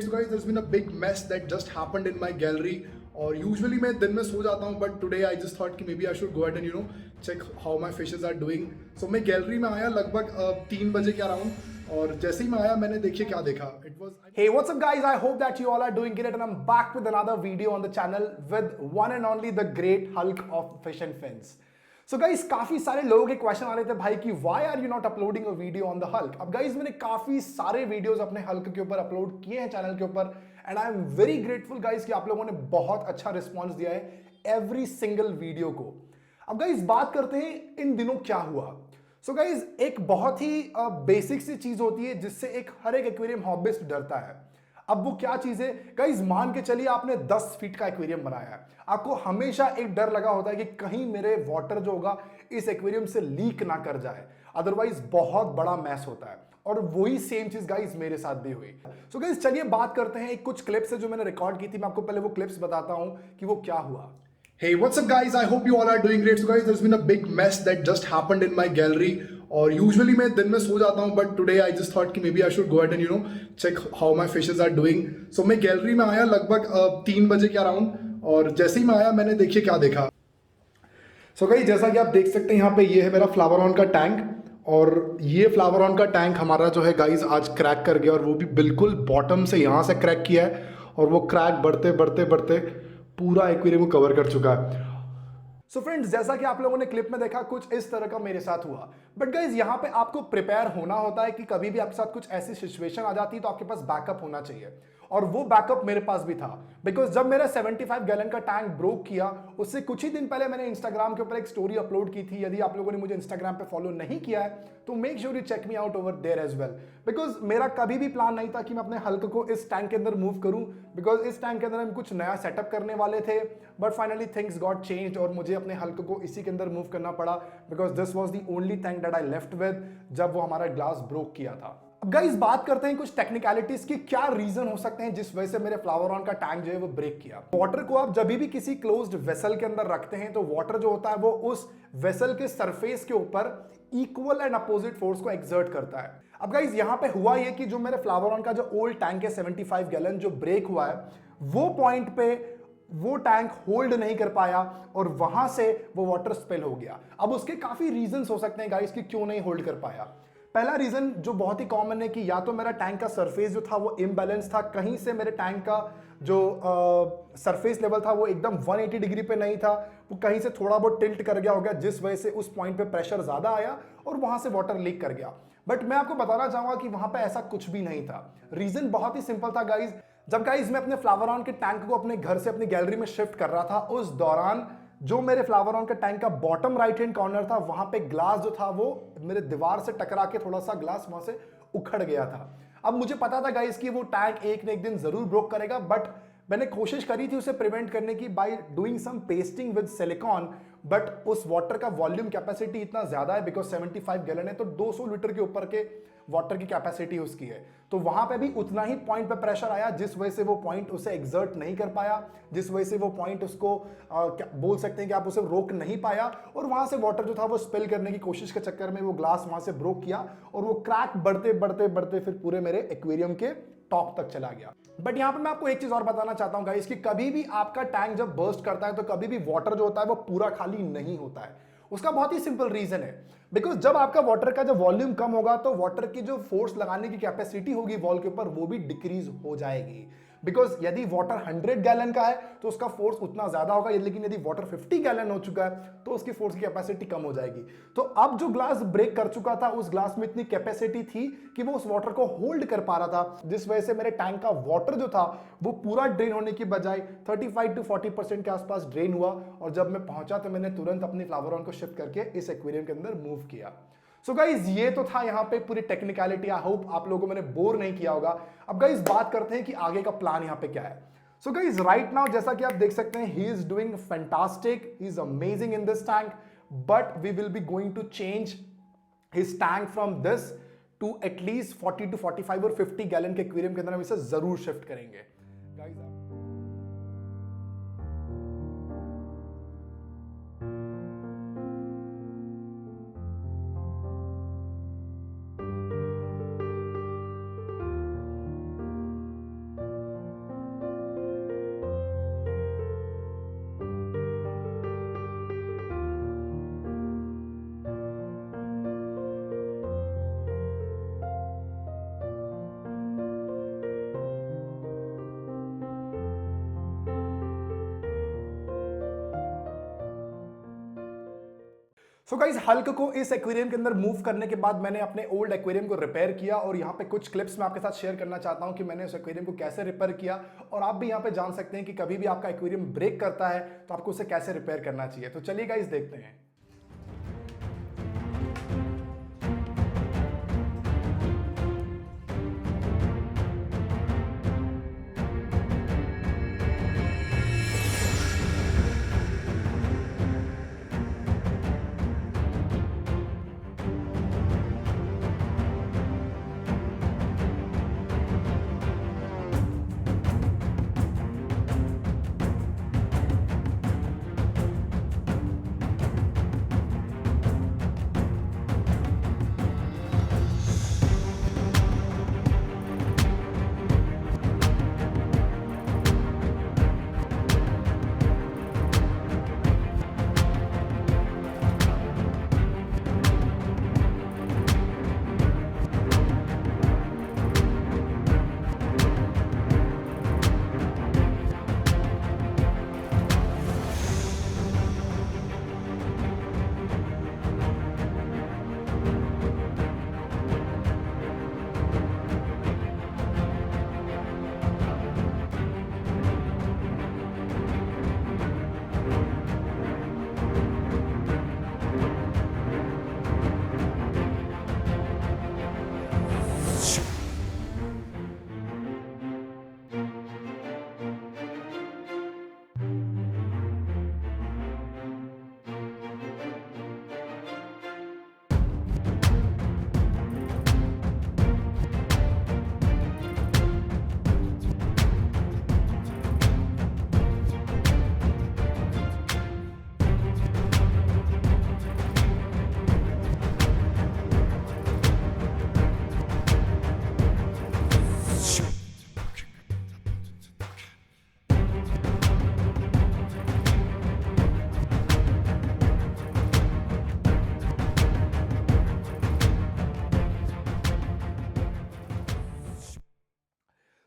So guys, there's been a big mess that just happened in my gallery. और usually मैं दिन में सो जाता हूँ, but today I just thought कि maybe I should go ahead and check how my fishes are doing. So मैं gallery में आया लगभग 3 बजे के अराउंड, और जैसे ही मैं आया मैंने देखिए क्या देखा. It was Hey, what's up guys? I hope that you all are doing great and I'm back with another video on the channel with one and only the great Hulk of Fish and Fins. So guys, काफी सारे लोगों के question आ रहे थे भाई कि why are you not uploading a video on the Hulk? अब guys मैंने काफी सारे वीडियोस अपने हल्क के ऊपर अपलोड किए हैं चैनल के ऊपर and I am very grateful guys कि आप लोगों ने बहुत अच्छा रिस्पॉन्स दिया है एवरी सिंगल वीडियो को. अब गाइस बात करते हैं इन दिनों क्या हुआ. सो गाइज एक बहुत ही बेसिक सी चीज होती है जिससे हर एक एक्वेरियम हॉबिस्ट डरता है. अब वो क्या चीज है गाइज? मान के चलिए आपने 10 फीट का एक्वेरियम बनाया है, आपको हमेशा एक डर लगा होता है कि कहीं मेरे वाटर जो होगा इस एक्वेरियम से लीक ना कर जाए, अदरवाइज बहुत बड़ा मैस होता है. और वही सेम चीज गाइज मेरे साथ भी हुई. सो गाइज चलिए बात करते हैं कुछ क्लिप्स है जो मैंने रिकॉर्ड की थी. मैं आपको पहले वो क्लिप्स बताता हूं कि वो क्या हुआ. Hey, what's up guys? I hope you all are doing great. So guys, there's been a big mess that just happened in my gallery. और यूजुअली मैं दिन में सो जाता हूँ, but today I just thought कि maybe I should go ahead and check how my fishes are doing. So मैं gallery में आया लगभग 3 बजे के अराउंड, और जैसे ही मैं आया मैंने देखिए क्या देखा. सो गाइस जैसा कि आप देख सकते हैं यहाँ पे ये है मेरा फ्लावर ऑन का टैंक, और ये फ्लावर ऑन का टैंक हमारा जो है गाइस आज क्रैक कर गया, और वो भी बिल्कुल बॉटम से यहाँ से क्रैक किया है, और वो क्रैक बढ़ते बढ़ते बढ़ते पूरा एक्वेरियम को कवर कर चुका है. सो फ्रेंड्स जैसा कि आप लोगों ने क्लिप में देखा कुछ इस तरह का मेरे साथ हुआ. बट गाइज यहाँ पे आपको प्रिपेयर होना होता है कि कभी भी आपके साथ कुछ ऐसी सिचुएशन आ जाती है तो आपके पास बैकअप होना चाहिए, और वो बैकअप मेरे पास भी था. बिकॉज जब मेरा 75 गैलन का टैंक ब्रोक किया उससे कुछ ही दिन पहले मैंने इंस्टाग्राम के ऊपर एक स्टोरी अपलोड की थी. यदि आप लोगों ने मुझे इंस्टाग्राम पे फॉलो नहीं किया है तो make sure you check me out over there as well. Because मेरा कभी भी प्लान नहीं था कि मैं अपने हल्क को इस टैंक के अंदर मूव करूं, बिकॉज इस टैंक के अंदर हम कुछ नया सेटअप करने वाले थे. But finally things got changed और मुझे अपने हल्क को इसी के अंदर मूव करना पड़ा, because this was the only thing that I left with जब वो हमारा ग्लास ब्रोक किया था. अब गाइस बात करते हैं कुछ टेक्निकलिटीज की, क्या रीजन हो सकते हैं जिस वजह से मेरे फ्लावर ऑन का टैंक जो है वो ब्रेक किया. वाटर को आप जब भी किसी क्लोज्ड वेसल के अंदर रखते हैं तो वाटर जो होता है वो उस वेसल के सरफेस के ऊपर इक्वल एंड अपोजिट फोर्स को एक्सर्ट करता है. अब गाइस यहाँ पे हुआ ये कि जो मेरे फ्लावर ऑन का जो ओल्ड टैंक है 75 गैलन जो ब्रेक हुआ है, वो पॉइंट पे वो टैंक होल्ड नहीं कर पाया और वहां से वो वाटर स्पिल हो गया. अब उसके काफी रीजंस हो सकते हैं गाइस कि क्यों नहीं होल्ड कर पाया. पहला रीजन जो बहुत ही कॉमन है कि या तो मेरा टैंक का सरफेस जो था वो इम्बैलेंस था, कहीं से मेरे टैंक का जो सरफेस लेवल था वो एकदम 180 डिग्री पे नहीं था, वो कहीं से थोड़ा बहुत टिल्ट कर गया होगा जिस वजह से उस पॉइंट पे प्रेशर ज्यादा आया और वहां से वाटर लीक कर गया. बट मैं आपको बताना चाहूंगा कि वहां पे ऐसा कुछ भी नहीं था. रीजन बहुत ही सिंपल था गाइज. जब गाइज मैं अपने फ्लावर ऑन के टैंक को अपने घर से अपनी गैलरी में शिफ्ट कर रहा था, उस दौरान जो मेरे फ्लावर ऑन के टैंक का बॉटम राइट हैंड कॉर्नर था वहां पे ग्लास जो था वो मेरे दीवार से टकरा के थोड़ा सा ग्लास वहां से उखड़ गया था. अब मुझे पता था गाइस कि वो टैंक एक न एक दिन जरूर ब्रोक करेगा, बट मैंने कोशिश करी थी उसे प्रिवेंट करने की by doing some pasting with silicon. But उस वाटर का वॉल्यूम कैपेसिटी इतना ज्यादा है, बिकॉज 75 गैलन है तो 200 लीटर के ऊपर के वाटर की कैपेसिटी उसकी है, तो वहां पे भी उतना ही पॉइंट पे प्रेशर आया जिस वजह से वो पॉइंट उसे एग्जर्ट नहीं कर पाया, जिस वजह से वो पॉइंट उसको बोल सकते हैं कि आप उसे रोक नहीं पाया, और वहां से वाटर जो था वो स्पिल करने की कोशिश के चक्कर में वो ग्लास वहां से ब्रोक किया और वो क्रैक बढ़ते बढ़ते बढ़ते फिर पूरे मेरे एक्वेरियम के टॉप तक चला गया. बट यहां पे मैं आपको एक चीज और बताना चाहता हूं गाइस कि कभी भी आपका टैंक जब बर्स्ट करता है तो कभी भी वाटर जो होता है वो पूरा खाली नहीं होता है. उसका बहुत ही सिंपल रीजन है, बिकॉज जब आपका वाटर का जब वॉल्यूम कम होगा तो वाटर की जो फोर्स लगाने की कैपेसिटी होगी वॉल के ऊपर वो भी डिक्रीज हो जाएगी. बिकॉज यदि वाटर 100 गैलन का है तो उसका फोर्स उतना ज्यादा होगा, लेकिन यदि वाटर 50 गैलन हो चुका है तो उसकी फोर्स की कैपेसिटी कम हो जाएगी. तो अब जो ग्लास ब्रेक कर चुका था उस ग्लास में इतनी कैपेसिटी थी कि वो उस वाटर को होल्ड कर पा रहा था, जिस वजह से मेरे टैंक का वाटर जो था वो पूरा ड्रेन होने की बजाय 35 to 40% के आसपास ड्रेन हुआ. और जब मैं पहुंचा तो मैंने तुरंत अपनी फ्लावर ऑन को शिफ्ट करके इस एक्वेरियम के अंदर मूव किया. सो गाइज ये तो था यहाँ पे पूरी टेक्निकलिटी. आई होप आप लोगों को मैंने बोर नहीं किया होगा. अब गाइज बात करते हैं कि आगे का प्लान यहाँ पे क्या है. सो गाइज राइट नाउ जैसा कि आप देख सकते हैं he is doing fantastic, he is amazing in this tank, but we will be going to change his tank from this to at least 40 to 45 और 50 गैलन के एक्वेरियम के अंदर हम इसे जरूर शिफ्ट करेंगे. गाइज सो गाइज हल्क को इस एक्वेरियम के अंदर मूव करने के बाद मैंने अपने ओल्ड एक्वेरियम को रिपेयर किया और यहाँ पे कुछ क्लिप्स मैं आपके साथ शेयर करना चाहता हूँ कि मैंने उस एक्वेरियम को कैसे रिपेयर किया और आप भी यहाँ पे जान सकते हैं कि कभी भी आपका एक्वेरियम ब्रेक करता है तो आपको उसे कैसे रिपेयर करना चाहिए। तो चलिए गाइज देखते हैं।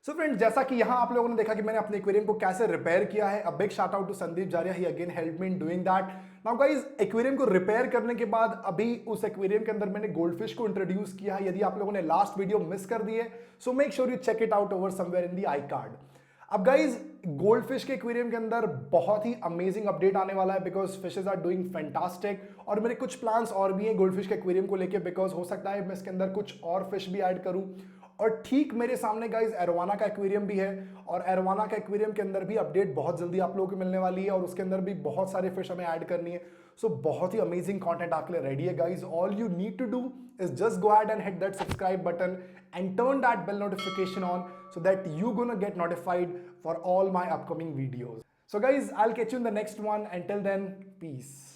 सो फ्रेंड्स, जैसा कि यहां आप लोगों ने देखा कि मैंने अपने एक्वेरियम को कैसे रिपेयर किया है। A big shout out to Sandeep Jaria, he again help me in doing that. Now guys, aquarium को रिपेयर करने के बाद अभी उस एक्वेरियम के अंदर मैंने गोल्डफिश को इंट्रोड्यूस किया है। यदि आप लोगों ने लास्ट वीडियो मिस कर दी है so make sure you check it out over somewhere in the i card. अब गाइज, गोल्डफिश के एक्वेरियम के अंदर बहुत ही अमेजिंग अपडेट आने वाला है because fishes are doing fantastic और मेरे कुछ प्लान्स और भी हैं गोल्डफिश के एक्वेरियम को लेके बिकॉज हो सकता है मैं इसके अंदर कुछ और फिश भी ऐड करूं। और ठीक मेरे सामने गाइज एरोवाना का एक्वेरियम भी है और एरोवाना का एक्वेरियम के अंदर भी अपडेट बहुत जल्दी आप लोगों को मिलने वाली है और उसके अंदर भी बहुत सारे फिश हमें ऐड करनी है। सो बहुत ही अमेजिंग कंटेंट आपके लिए रेडी है guys. All you need to do is just go ahead and hit that subscribe button and turn that bell notification on so that you're gonna get notified for all my upcoming videos. So guys, I'll catch you in the next one. Until then, peace.